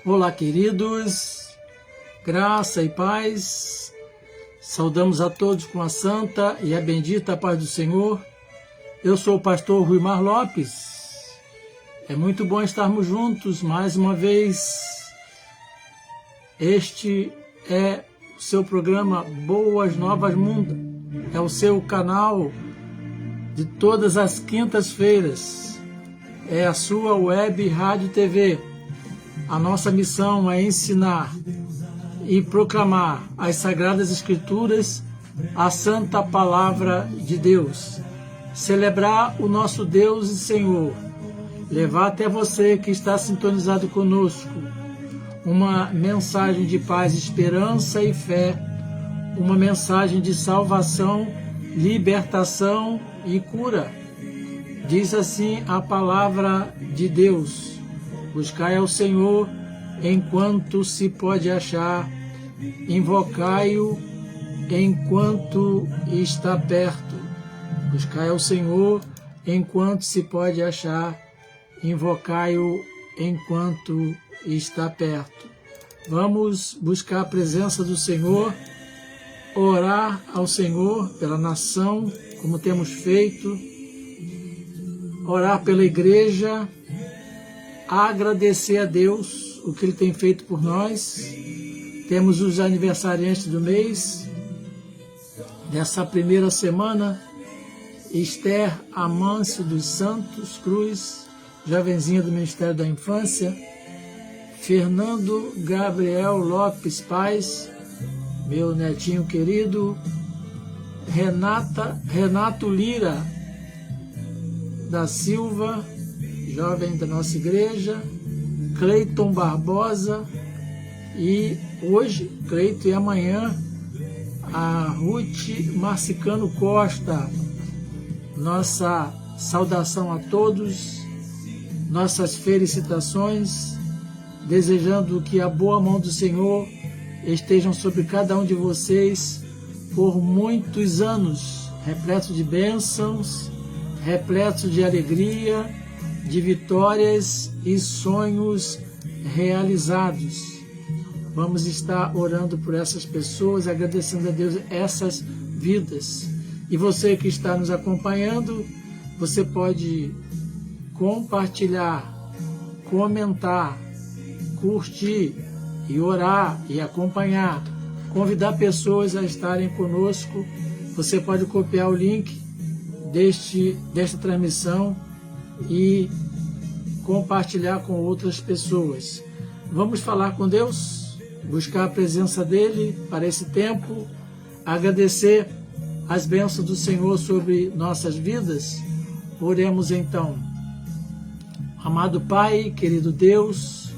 Olá, queridos, graça e paz, saudamos a todos com a santa e a bendita paz do Senhor. Eu sou o pastor Ruimar Lopes. É muito bom estarmos juntos mais uma vez. Este é o seu programa Boas Novas Mundo. É o seu canal de todas as quintas-feiras. É a sua web rádio TV. A nossa missão é ensinar e proclamar as Sagradas Escrituras, a Santa Palavra de Deus. Celebrar o nosso Deus e Senhor. Levar até você que está sintonizado conosco uma mensagem de paz, esperança e fé. Uma mensagem de salvação, libertação e cura. Diz assim a Palavra de Deus. Buscai ao Senhor enquanto se pode achar, invocai-o enquanto está perto. Buscai ao Senhor enquanto se pode achar, invocai-o enquanto está perto. Vamos buscar a presença do Senhor, orar ao Senhor pela nação, como temos feito, orar pela igreja, agradecer a Deus o que Ele tem feito por nós. Temos os aniversariantes do mês, dessa primeira semana: Esther Amâncio dos Santos Cruz, jovenzinha do Ministério da Infância; Fernando Gabriel Lopes Paz, meu netinho querido; Renato Lira da Silva, jovem da nossa igreja; Cleiton Barbosa, e hoje, Cleiton, e amanhã, a Ruth Marcicano Costa. Nossa saudação a todos, nossas felicitações, desejando que a boa mão do Senhor estejam sobre cada um de vocês por muitos anos, repleto de bênçãos, repleto de alegria, de vitórias e sonhos realizados. Vamos estar orando por essas pessoas, agradecendo a Deus essas vidas. E você que está nos acompanhando, você pode compartilhar, comentar, curtir e orar e acompanhar, convidar pessoas a estarem conosco. Você pode copiar o link desta transmissão e compartilhar com outras pessoas. Vamos falar com Deus, buscar a presença dEle para esse tempo, agradecer as bênçãos do Senhor sobre nossas vidas. Oremos então. Amado Pai, querido Deus,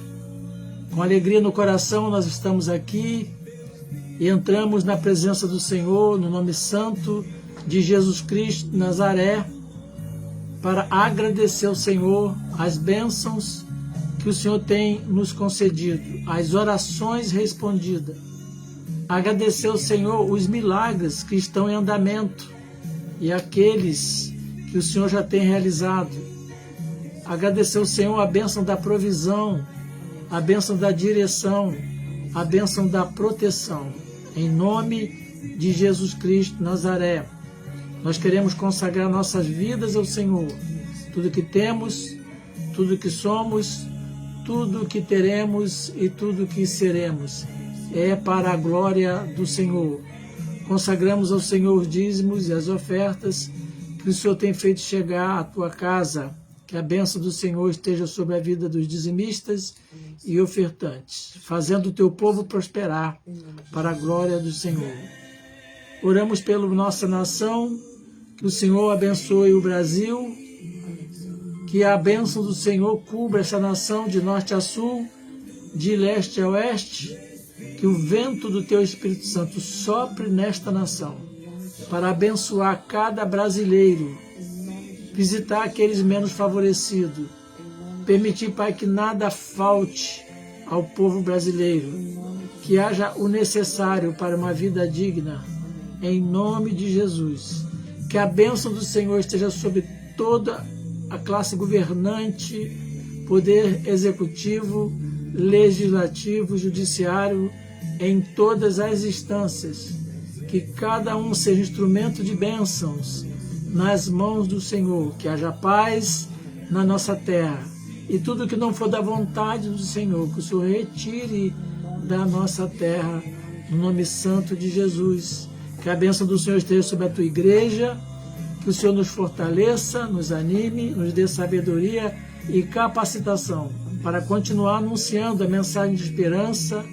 com alegria no coração nós estamos aqui e entramos na presença do Senhor, no nome santo de Jesus Cristo de Nazaré, para agradecer ao Senhor as bênçãos que o Senhor tem nos concedido, as orações respondidas. Agradecer ao Senhor os milagres que estão em andamento e aqueles que o Senhor já tem realizado. Agradecer ao Senhor a bênção da provisão, a bênção da direção, a bênção da proteção. Em nome de Jesus Cristo de Nazaré, nós queremos consagrar nossas vidas ao Senhor. Tudo que temos, tudo que somos, tudo que teremos e tudo que seremos é para a glória do Senhor. Consagramos ao Senhor os dízimos e as ofertas que o Senhor tem feito chegar à tua casa. Que a bênção do Senhor esteja sobre a vida dos dizimistas e ofertantes, fazendo o teu povo prosperar para a glória do Senhor. Oramos pela nossa nação, que o Senhor abençoe o Brasil, que a bênção do Senhor cubra essa nação de norte a sul, de leste a oeste, que o vento do teu Espírito Santo sopre nesta nação, para abençoar cada brasileiro, visitar aqueles menos favorecidos, permitir, Pai, que nada falte ao povo brasileiro, que haja o necessário para uma vida digna, em nome de Jesus. Que a bênção do Senhor esteja sobre toda a classe governante, poder executivo, legislativo, judiciário, em todas as instâncias, que cada um seja instrumento de bênçãos nas mãos do Senhor, que haja paz na nossa terra, e tudo que não for da vontade do Senhor, que o Senhor retire da nossa terra, no nome santo de Jesus. Que a bênção do Senhor esteja sobre a tua igreja, que o Senhor nos fortaleça, nos anime, nos dê sabedoria e capacitação para continuar anunciando a mensagem de esperança,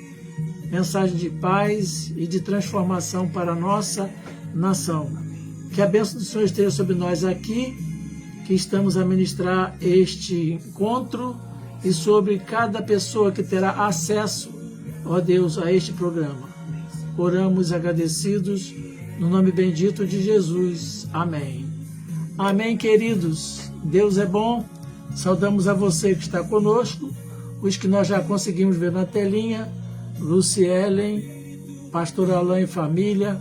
mensagem de paz e de transformação para a nossa nação. Que a bênção do Senhor esteja sobre nós aqui, que estamos a ministrar este encontro, e sobre cada pessoa que terá acesso, ó Deus, a este programa. Oramos agradecidos no nome bendito de Jesus. Amém. Amém, queridos. Deus é bom. Saudamos a você que está conosco, os que nós já conseguimos ver na telinha: Lucielen, Pastor Alain e família,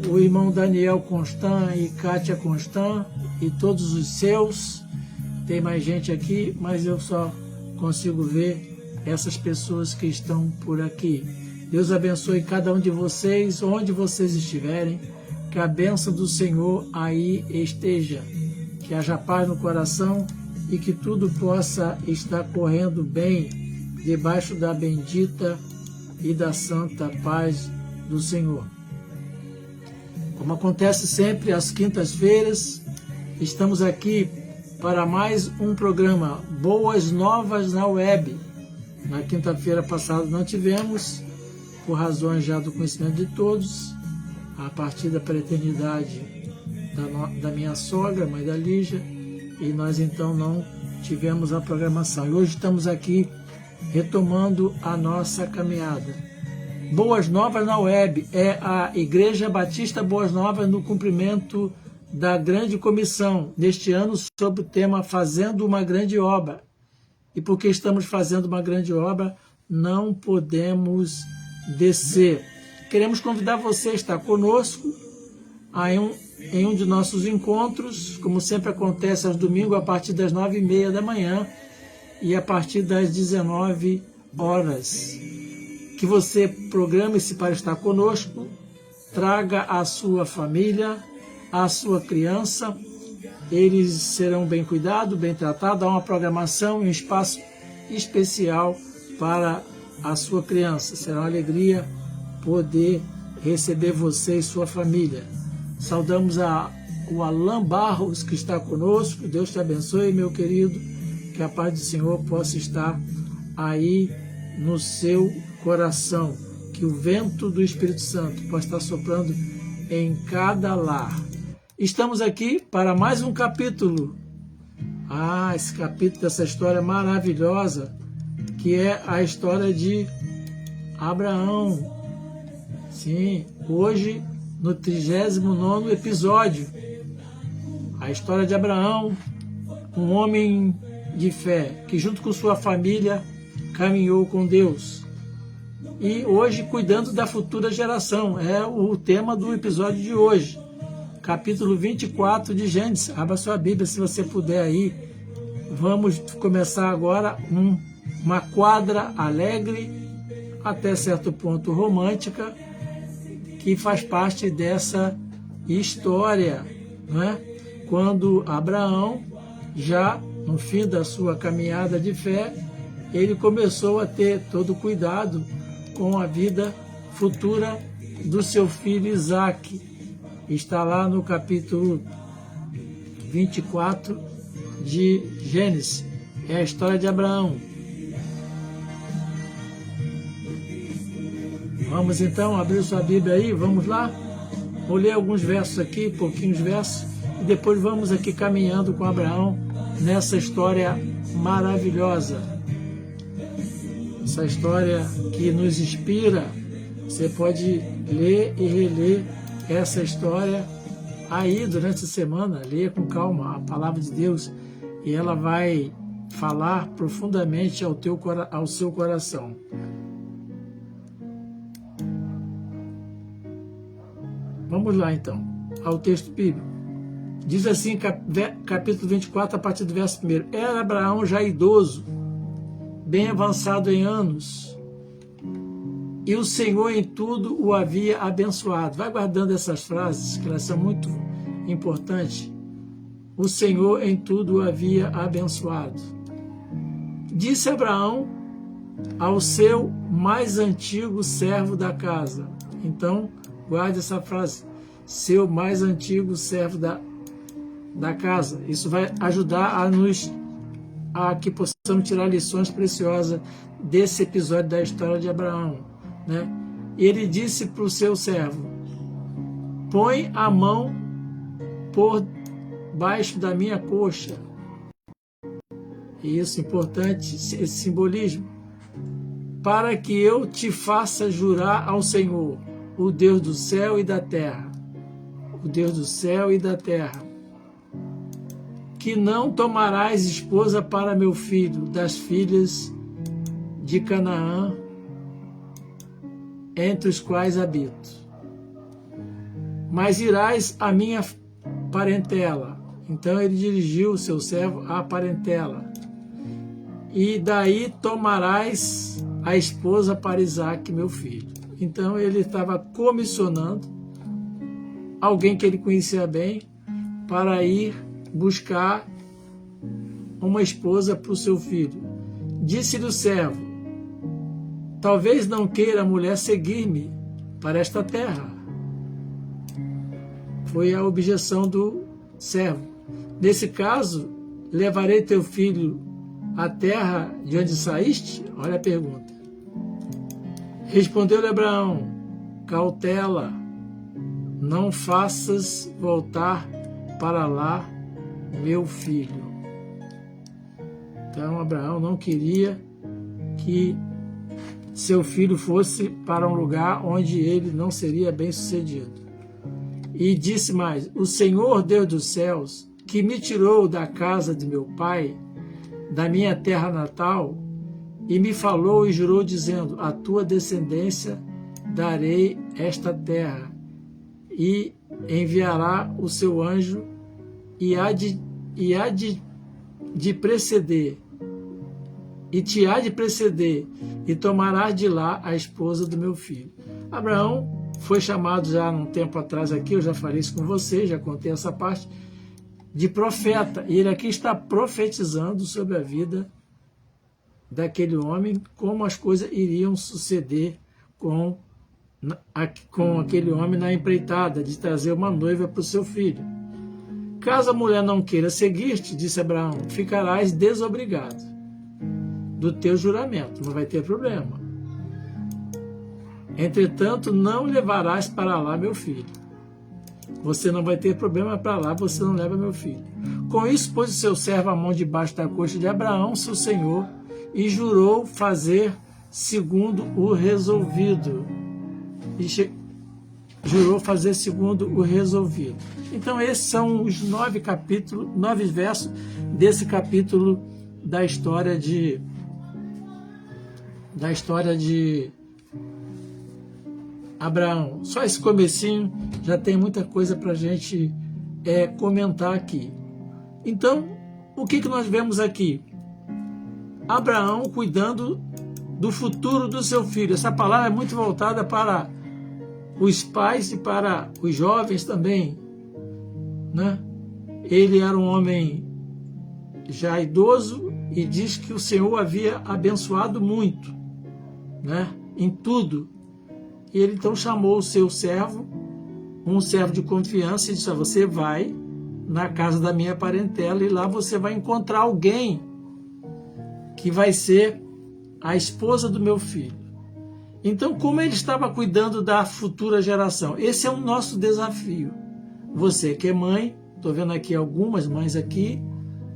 o irmão Daniel Constant e Kátia Constant e todos os seus. Tem mais gente aqui, mas eu só consigo ver essas pessoas que estão por aqui. Deus abençoe cada um de vocês, onde vocês estiverem, que a bênção do Senhor aí esteja, que haja paz no coração e que tudo possa estar correndo bem debaixo da bendita e da santa paz do Senhor. Como acontece sempre às quintas-feiras, estamos aqui para mais um programa Boas Novas na Web. Na quinta-feira passada não tivemos, por razões já do conhecimento de todos, a partir da paternidade da minha sogra, mãe da Lígia, e nós então não tivemos a programação. E hoje estamos aqui retomando a nossa caminhada. Boas Novas na Web é a Igreja Batista Boas Novas no cumprimento da grande comissão, neste ano, sob o tema Fazendo uma Grande Obra. E porque estamos fazendo uma grande obra, não podemos descer. Queremos convidar você a estar conosco em um de nossos encontros, como sempre acontece aos domingos, a partir das 9h30 da manhã e a partir das 19 horas. Que você programe-se para estar conosco, traga a sua família, a sua criança, eles serão bem cuidados, bem tratados, há uma programação e um espaço especial para a sua criança. Será uma alegria poder receber você e sua família. Saudamos o Alain Barros, que está conosco. Deus te abençoe, meu querido, que a paz do Senhor possa estar aí no seu coração, que o vento do Espírito Santo possa estar soprando em cada lar. Estamos aqui para mais um capítulo. Esse capítulo dessa história maravilhosa, que é a história de Abraão. Sim, hoje no 39º episódio, a história de Abraão, um homem de fé, que junto com sua família caminhou com Deus. E hoje cuidando da futura geração, é o tema do episódio de hoje. Capítulo 24 de Gênesis. Abra sua Bíblia se você puder aí. Vamos começar agora uma quadra alegre, até certo ponto romântica, que faz parte dessa história, não é? Quando Abraão, já no fim da sua caminhada de fé, ele começou a ter todo cuidado com a vida futura do seu filho Isaque. Está lá no capítulo 24 de Gênesis. É a história de Abraão. Vamos então abrir sua Bíblia aí, vamos lá? Vou ler alguns versos aqui, pouquinhos versos, e depois vamos aqui caminhando com Abraão nessa história maravilhosa. Essa história que nos inspira. Você pode ler e reler essa história aí durante a semana. Leia com calma a palavra de Deus e ela vai falar profundamente ao seu coração. Vamos lá então, ao texto bíblico. Diz assim, capítulo 24, a partir do verso 1. Era Abraão já idoso, bem avançado em anos, e o Senhor em tudo o havia abençoado. Vai guardando essas frases, que elas são muito importantes. O Senhor em tudo o havia abençoado. Disse Abraão ao seu mais antigo servo da casa. Então, guarde essa frase. Seu mais antigo servo da casa. Isso vai ajudar a que possamos tirar lições preciosas desse episódio da história de Abraão, né? Ele disse para o seu servo: põe a mão por baixo da minha coxa. E isso é importante, esse simbolismo, para que eu te faça jurar ao Senhor, o Deus do céu e da terra, o Deus do céu e da terra, que não tomarás esposa para meu filho das filhas de Canaã, entre os quais habito, mas irás à minha parentela. Então ele dirigiu o seu servo à parentela. E daí tomarás a esposa para Isaque, meu filho. Então ele estava comissionando alguém que ele conhecia bem para ir buscar uma esposa para o seu filho. Disse-lhe o servo: talvez não queira a mulher seguir-me para esta terra. Foi a objeção do servo. Nesse caso, levarei teu filho à terra de onde saíste? Olha a pergunta. Respondeu-lhe Abraão: cautela, não faças voltar para lá meu filho. Então Abraão não queria que seu filho fosse para um lugar onde ele não seria bem sucedido. E disse mais: o Senhor Deus dos céus, que me tirou da casa de meu pai, da minha terra natal, e me falou e jurou, dizendo: a tua descendência darei esta terra, e enviará o seu anjo, e há de preceder, e te há de preceder, e tomarás de lá a esposa do meu filho. Abraão foi chamado já um tempo atrás aqui, eu já falei isso com vocês, já contei essa parte, de profeta. E ele aqui está profetizando sobre a vida daquele homem, como as coisas iriam suceder com aquele homem na empreitada de trazer uma noiva para o seu filho. Caso a mulher não queira seguir-te, disse Abraão, ficarás desobrigado do teu juramento, não vai ter problema. Entretanto, não levarás para lá meu filho. Você não vai ter problema para lá, você não leva meu filho. Com isso, pôs o seu servo a mão debaixo da coxa de Abraão, seu senhor, e jurou fazer segundo o resolvido. Jurou fazer segundo o resolvido. Então, esses são os 9 versos desse capítulo da história de Abraão. Só esse comecinho já tem muita coisa para a gente comentar aqui. Então, o que nós vemos aqui? Abraão cuidando do futuro do seu filho. Essa palavra é muito voltada para os pais e para os jovens também, né? Ele era um homem já idoso e diz que o Senhor havia abençoado muito, né? Em tudo. E ele então chamou o seu servo, um servo de confiança, e disse: você vai na casa da minha parentela e lá você vai encontrar alguém que vai ser a esposa do meu filho. Então, como ele estava cuidando da futura geração? Esse é o nosso desafio. Você que é mãe, estou vendo aqui algumas mães aqui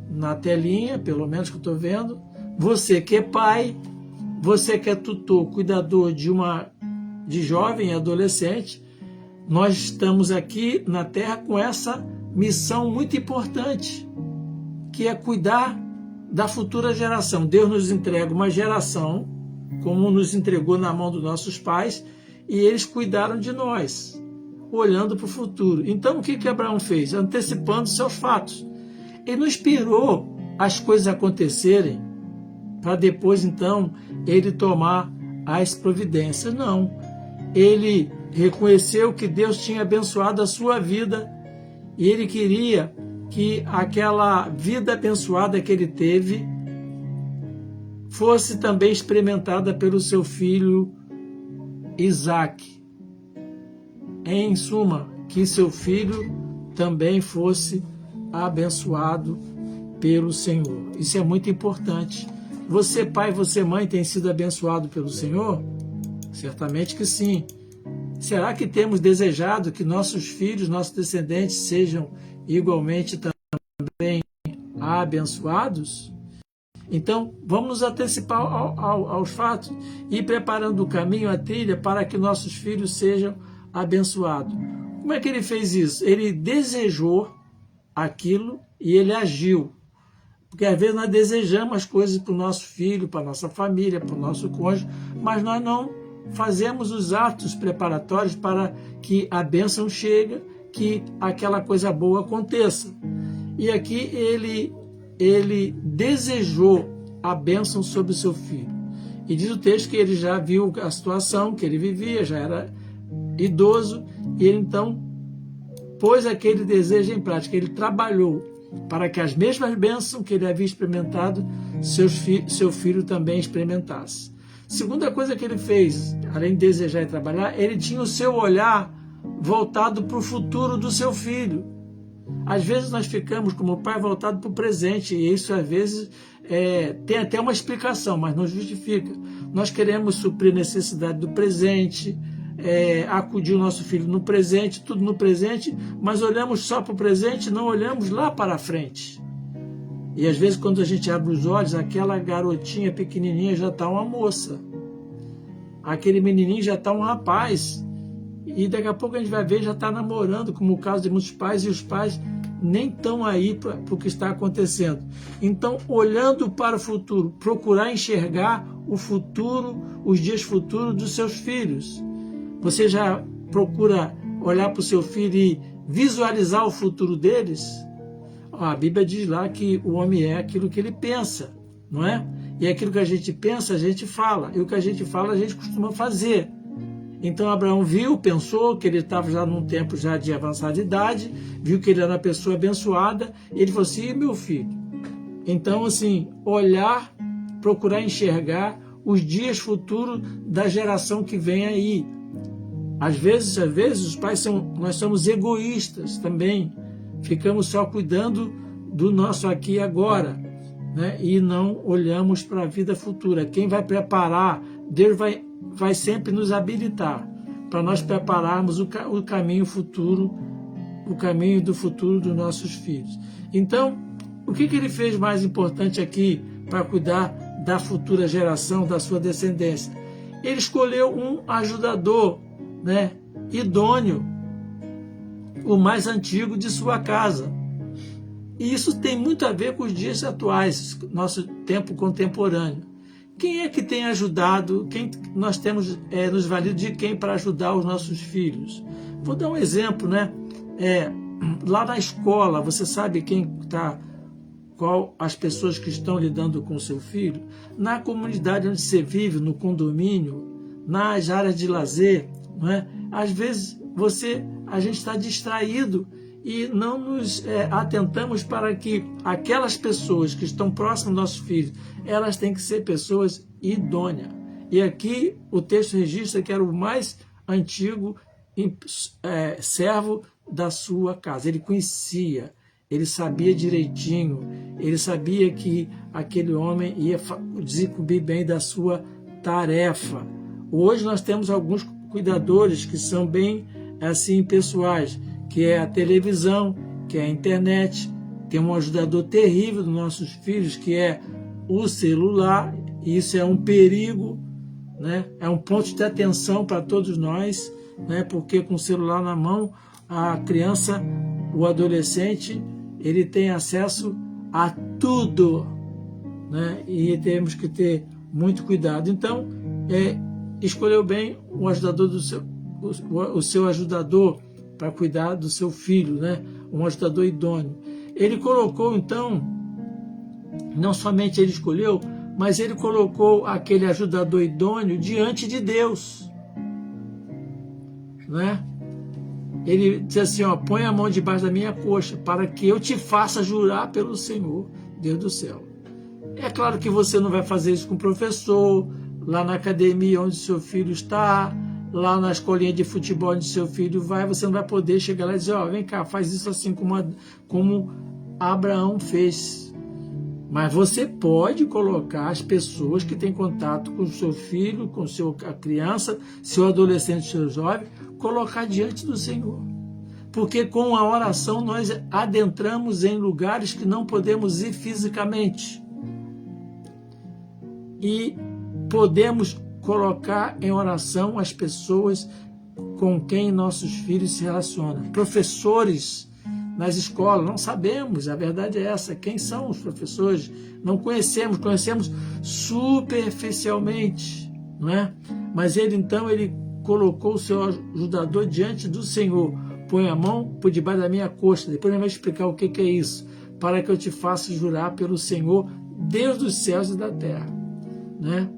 na telinha, pelo menos que eu estou vendo. Você que é pai, você que é tutor, cuidador de jovem e adolescente, nós estamos aqui na Terra com essa missão muito importante, que é cuidar da futura geração. Deus nos entrega uma geração, como nos entregou na mão dos nossos pais, e eles cuidaram de nós. olhando para o futuro. Então, o que Abraão fez? Antecipando seus fatos. Ele não esperou as coisas acontecerem para depois, então, ele tomar as providências. Não. Ele reconheceu que Deus tinha abençoado a sua vida e ele queria que aquela vida abençoada que ele teve fosse também experimentada pelo seu filho Isaque. Em suma, que seu filho também fosse abençoado pelo Senhor. Isso é muito importante. Você, pai, você, mãe, tem sido abençoado pelo Senhor? Certamente que sim. Será que temos desejado que nossos filhos, nossos descendentes sejam igualmente também abençoados? Então, vamos nos antecipar aos fatos e ir preparando o caminho, a trilha, para que nossos filhos sejam abençoados. Como é que ele fez isso? Ele desejou aquilo e ele agiu. Porque às vezes nós desejamos as coisas para o nosso filho, para a nossa família, para o nosso cônjuge, mas nós não fazemos os atos preparatórios para que a bênção chegue, que aquela coisa boa aconteça. E aqui ele desejou a bênção sobre o seu filho. E diz o texto que ele já viu a situação que ele vivia, já era idoso, e ele então pôs aquele desejo em prática. Ele trabalhou para que as mesmas bênçãos que ele havia experimentado, seu filho também experimentasse. Segunda coisa que ele fez, além de desejar e trabalhar, ele tinha o seu olhar voltado para o futuro do seu filho. Às vezes nós ficamos como pai voltado para o presente, e isso às vezes tem até uma explicação, mas não justifica. Nós queremos suprir a necessidade do presente, acudir o nosso filho no presente, tudo no presente, mas olhamos só para o presente, não olhamos lá para a frente. E às vezes quando a gente abre os olhos, aquela garotinha pequenininha já está uma moça, aquele menininho já está um rapaz, e daqui a pouco a gente vai ver, já está namorando, como o caso de muitos pais, e os pais nem estão aí para o que está acontecendo. Então, olhando para o futuro, procurar enxergar o futuro, os dias futuros dos seus filhos. Você já procura olhar para o seu filho e visualizar o futuro deles? A Bíblia diz lá que o homem é aquilo que ele pensa, não é? E aquilo que a gente pensa, a gente fala. E o que a gente fala, a gente costuma fazer. Então Abraão viu, pensou que ele estava já num tempo já de avançada idade, viu que ele era uma pessoa abençoada, e ele falou assim: meu filho. Então, assim, olhar, procurar enxergar os dias futuros da geração que vem aí. Às vezes os pais nós somos egoístas também, ficamos só cuidando do nosso aqui e agora, né? E não olhamos para a vida futura. Quem vai preparar, Deus vai sempre nos habilitar para nós prepararmos o caminho futuro, o caminho do futuro dos nossos filhos. Então, o que ele fez mais importante aqui para cuidar da futura geração, da sua descendência? Ele escolheu um ajudador, né, idôneo, o mais antigo de sua casa. E isso tem muito a ver com os dias atuais, nosso tempo contemporâneo. Quem é que tem ajudado, quem nós temos nos valido de quem para ajudar os nossos filhos? Vou dar um exemplo, né? Lá na escola, você sabe quem está, qual as pessoas que estão lidando com o seu filho? Na comunidade onde você vive, no condomínio, nas áreas de lazer, não é? Às vezes a gente está distraído e não nos atentamos para que aquelas pessoas que estão próximas dos nossos filhos, elas têm que ser pessoas idôneas. E aqui o texto registra que era o mais antigo servo da sua casa. Ele conhecia, ele sabia direitinho, ele sabia que aquele homem ia desencumbir bem da sua tarefa. Hoje nós temos alguns cuidadores que são bem assim pessoais, que é a televisão, que é a internet. Tem um ajudador terrível dos nossos filhos, que é o celular, e isso é um perigo, né? É um ponto de atenção para todos nós, né? Porque com o celular na mão, a criança, o adolescente, ele tem acesso a tudo, né? E temos que ter muito cuidado. Então, escolheu bem o ajudador o seu ajudador para cuidar do seu filho, né? Um ajudador idôneo. Ele colocou, então, não somente ele escolheu, mas ele colocou aquele ajudador idôneo diante de Deus, né? Ele diz assim, ó, põe a mão debaixo da minha coxa, para que eu te faça jurar pelo Senhor, Deus do céu. É claro que você não vai fazer isso com o professor, lá na academia onde seu filho está, lá na escolinha de futebol onde seu filho vai, você não vai poder chegar lá e dizer, ó, vem cá, faz isso assim como Abraão fez. Mas você pode colocar as pessoas que têm contato com o seu filho, com a criança, seu adolescente, seu jovem, colocar diante do Senhor. Porque com a oração nós adentramos em lugares que não podemos ir fisicamente. E podemos colocar em oração as pessoas com quem nossos filhos se relacionam. Professores nas escolas, não sabemos, a verdade é essa, quem são os professores, não conhecemos superficialmente, não é? Mas ele colocou o seu ajudador diante do Senhor, põe a mão por debaixo da minha coxa, depois ele vai explicar o que é isso, para que eu te faça jurar pelo Senhor, Deus dos céus e da terra, né?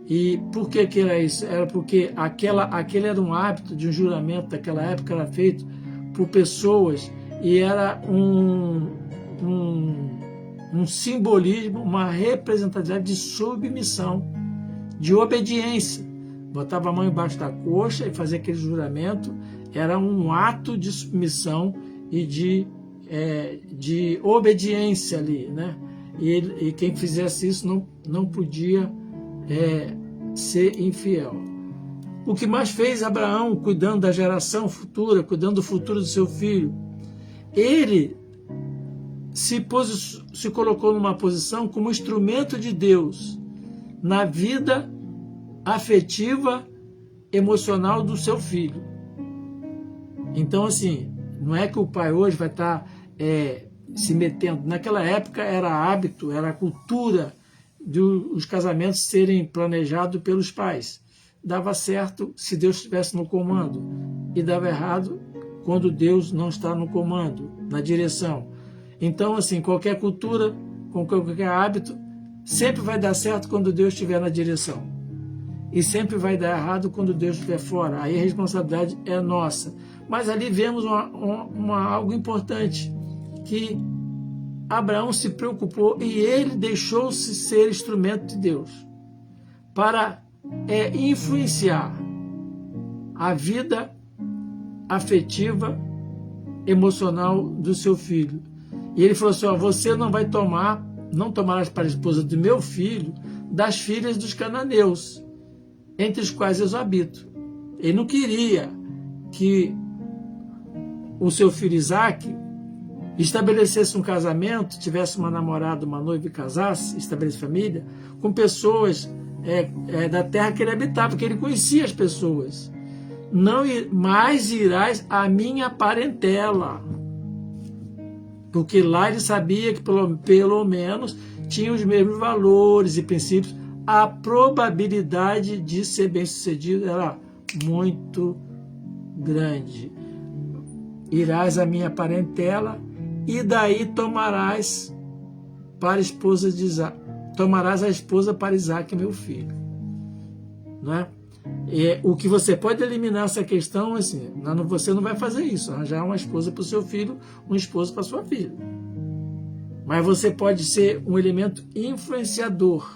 E por que era isso? Era porque aquele era um hábito de um juramento daquela época, era feito por pessoas e era um simbolismo, uma representatividade de submissão, de obediência. Botava a mão embaixo da coxa e fazia aquele juramento, era um ato de submissão e de obediência ali, né? E quem fizesse isso não podia ser infiel. O que mais fez Abraão, cuidando da geração futura, cuidando do futuro do seu filho, ele se colocou numa posição como instrumento de Deus na vida afetiva, emocional do seu filho. Então, assim, não é que o pai hoje vai estar se metendo. Naquela época era hábito, era cultura os casamentos serem planejados pelos pais. Dava certo se Deus estivesse no comando e dava errado quando Deus não está no comando, na direção. Então, assim, qualquer cultura, qualquer hábito, sempre vai dar certo quando Deus estiver na direção. E sempre vai dar errado quando Deus estiver fora. Aí a responsabilidade é nossa. Mas ali vemos algo importante, que Abraão se preocupou e ele deixou-se ser instrumento de Deus para influenciar a vida afetiva, emocional do seu filho. E ele falou assim, ó, você não tomarás para a esposa do meu filho das filhas dos cananeus, entre os quais eu habito. Ele não queria que o seu filho Isaac estabelecesse um casamento, tivesse uma namorada, uma noiva e casasse, estabelecesse família, com pessoas da terra que ele habitava, porque ele conhecia as pessoas. Não mais irás à minha parentela, porque lá ele sabia que pelo menos tinha os mesmos valores e princípios, a probabilidade de ser bem-sucedido era muito grande. Irás à minha parentela, e daí tomarás a esposa para Isaac, meu filho. Não é? O que você pode eliminar essa questão, assim, você não vai fazer isso, arranjar uma esposa para o seu filho, um esposo para a sua filha. Mas você pode ser um elemento influenciador,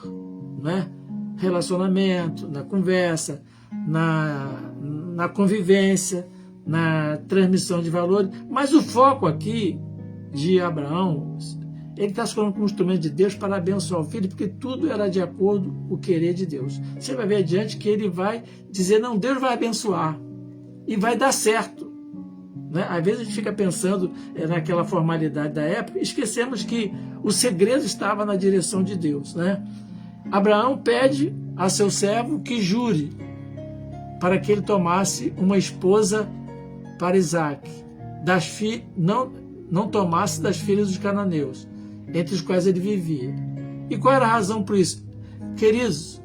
né? Relacionamento, na conversa, na convivência, na transmissão de valores. Mas o foco aqui de Abraão, ele está se colocando como instrumento de Deus para abençoar o filho, porque tudo era de acordo com o querer de Deus. Você vai ver adiante que ele vai dizer, não, Deus vai abençoar e vai dar certo. Né? Às vezes a gente fica pensando naquela formalidade da época, esquecemos que o segredo estava na direção de Deus. Né? Abraão pede a seu servo que jure para que ele tomasse uma esposa para Isaac, não tomasse das filhas dos cananeus, entre os quais ele vivia. E qual era a razão por isso? Queridos,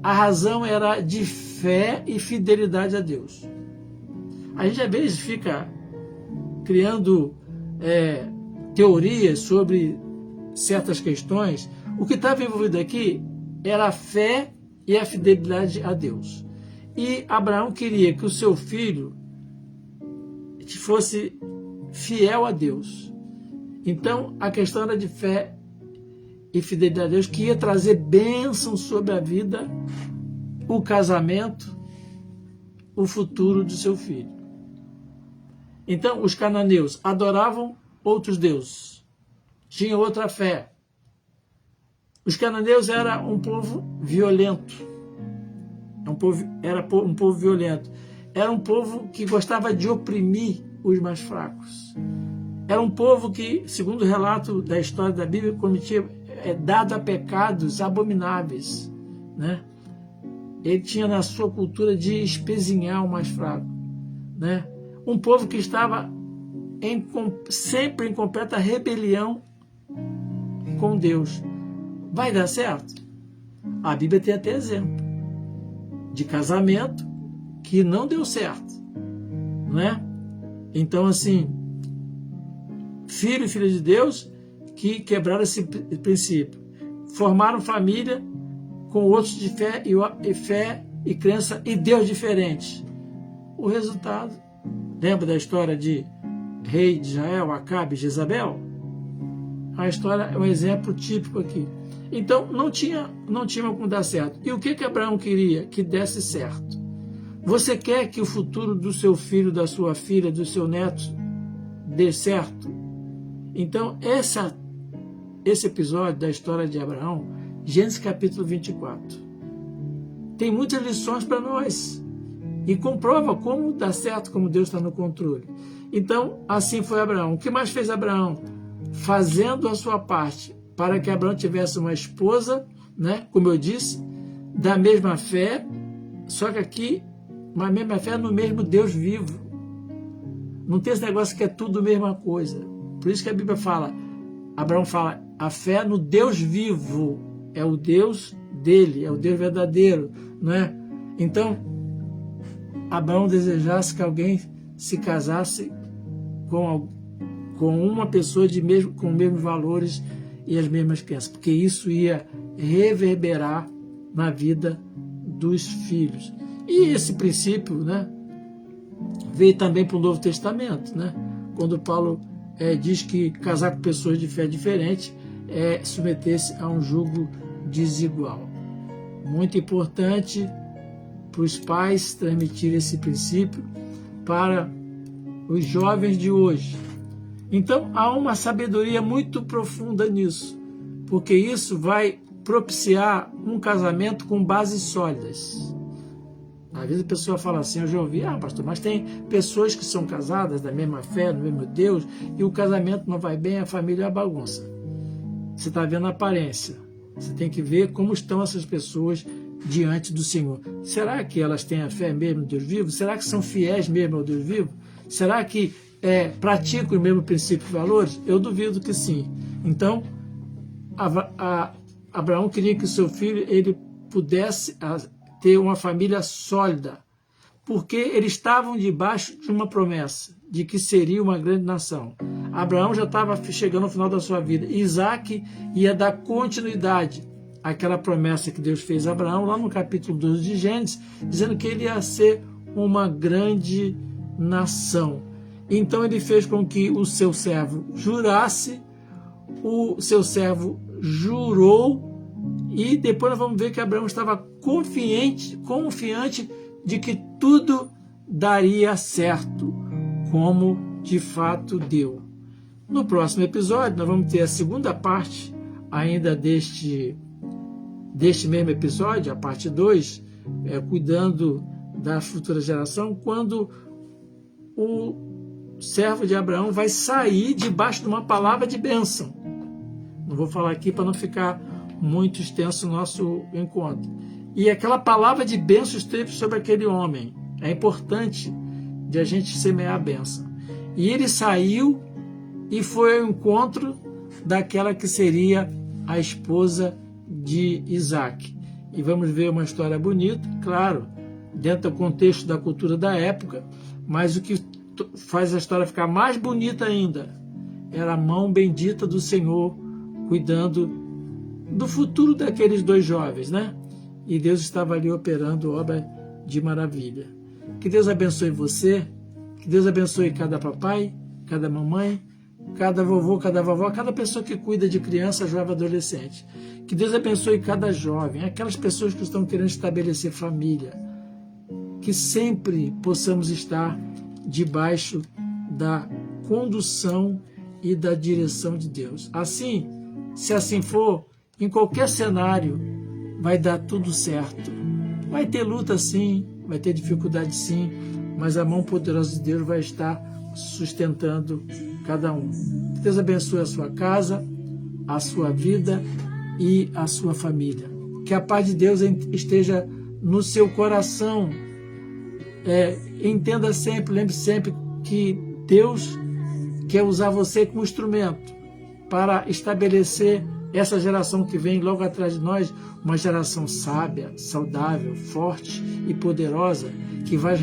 a razão era de fé e fidelidade a Deus. A gente às vezes fica criando teorias sobre certas questões. O que estava envolvido aqui era a fé e a fidelidade a Deus. E Abraão queria que o seu filho fosse fiel a Deus. Então, a questão era de fé e fidelidade a Deus, que ia trazer bênção sobre a vida, o casamento, o futuro de seu filho. Então, os cananeus adoravam outros deuses, tinham outra fé. Os cananeus eram um povo violento, era um povo violento, era um povo que gostava de oprimir os mais fracos. Era um povo que, segundo o relato da história da Bíblia, cometia dado a pecados abomináveis, né? Ele tinha na sua cultura de espezinhar o mais fraco, né? Um povo que estava sempre em completa rebelião com Deus. Vai dar certo? A Bíblia tem até exemplo de casamento que não deu certo, não é? Então, assim, filho e filha de Deus que quebraram esse princípio, formaram família com outros de fé e crença e Deus diferentes. O resultado, lembra da história de rei de Israel, Acabe e Jezabel? A história é um exemplo típico aqui. Então, não tinha como dar certo. E o que Abraão queria? Que desse certo. Você quer que o futuro do seu filho, da sua filha, do seu neto dê certo? Então, esse episódio da história de Abraão, Gênesis capítulo 24, tem muitas lições para nós e comprova como dá certo, como Deus está no controle. Então, assim foi Abraão. O que mais fez Abraão? Fazendo a sua parte para que Abraão tivesse uma esposa, né, como eu disse, da mesma fé, só que aqui, a mesma fé no mesmo Deus vivo. Não tem esse negócio que é tudo a mesma coisa. Por isso que a Bíblia fala, Abraão fala, a fé no Deus vivo, é o Deus dele, é o Deus verdadeiro, não é? Então, Abraão desejasse que alguém se casasse com uma pessoa com os mesmos valores e as mesmas crenças, porque isso ia reverberar na vida dos filhos. E esse princípio, né, veio também para o Novo Testamento, né? Quando Paulo diz que casar com pessoas de fé diferente é submeter-se a um jugo desigual. Muito importante para os pais transmitir esse princípio para os jovens de hoje. Então, há uma sabedoria muito profunda nisso, porque isso vai propiciar um casamento com bases sólidas. Às vezes a pessoa fala assim, eu já ouvi, pastor, mas tem pessoas que são casadas da mesma fé, do mesmo Deus, e o casamento não vai bem, a família é uma bagunça. Você está vendo a aparência. Você tem que ver como estão essas pessoas diante do Senhor. Será que elas têm a fé mesmo no Deus vivo? Será que são fiéis mesmo ao Deus vivo? Será que praticam o mesmo princípio e valores? Eu duvido que sim. Então, Abraão queria que o seu filho ele pudesse ter uma família sólida, porque eles estavam debaixo de uma promessa de que seria uma grande nação. Abraão já estava chegando ao final da sua vida. Isaac ia dar continuidade àquela promessa que Deus fez a Abraão, lá no capítulo 12 de Gênesis, dizendo que ele ia ser uma grande nação. Então ele fez com que o seu servo jurasse, o seu servo jurou, e depois nós vamos ver que Abraão estava confiante de que tudo daria certo, como de fato deu. No próximo episódio, nós vamos ter a segunda parte ainda deste mesmo episódio, a parte 2, cuidando da futura geração, quando o servo de Abraão vai sair debaixo de uma palavra de bênção. Não vou falar aqui para não ficar muito extenso o nosso encontro. E aquela palavra de bênção esteve sobre aquele homem. É importante de a gente semear a bênção. E ele saiu e foi ao encontro daquela que seria a esposa de Isaac. E vamos ver uma história bonita, claro, dentro do contexto da cultura da época, mas o que faz a história ficar mais bonita ainda, era a mão bendita do Senhor cuidando do futuro daqueles dois jovens, né? E Deus estava ali operando obra de maravilha. Que Deus abençoe você, que Deus abençoe cada papai, cada mamãe, cada vovô, cada vovó, cada pessoa que cuida de criança, jovem, adolescente. Que Deus abençoe cada jovem, aquelas pessoas que estão querendo estabelecer família. Que sempre possamos estar debaixo da condução e da direção de Deus. Assim, se assim for, em qualquer cenário, vai dar tudo certo. Vai ter luta sim, vai ter dificuldade sim, mas a mão poderosa de Deus vai estar sustentando cada um. Que Deus abençoe a sua casa, a sua vida e a sua família. Que a paz de Deus esteja no seu coração. Entenda sempre, lembre sempre que Deus quer usar você como instrumento para estabelecer essa geração que vem logo atrás de nós, uma geração sábia, saudável, forte e poderosa, que vai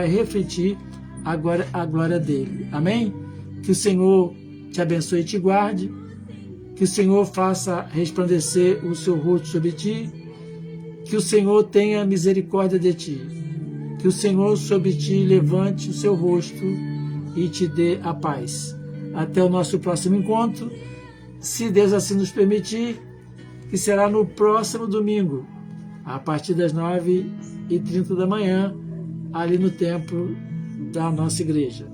refletir a glória dele. Amém? Que o Senhor te abençoe e te guarde, que o Senhor faça resplandecer o seu rosto sobre ti, que o Senhor tenha misericórdia de ti, que o Senhor sobre ti levante o seu rosto e te dê a paz. Até o nosso próximo encontro, se Deus assim nos permitir, que será no próximo domingo, a partir das 9h30 da manhã, ali no templo da nossa igreja.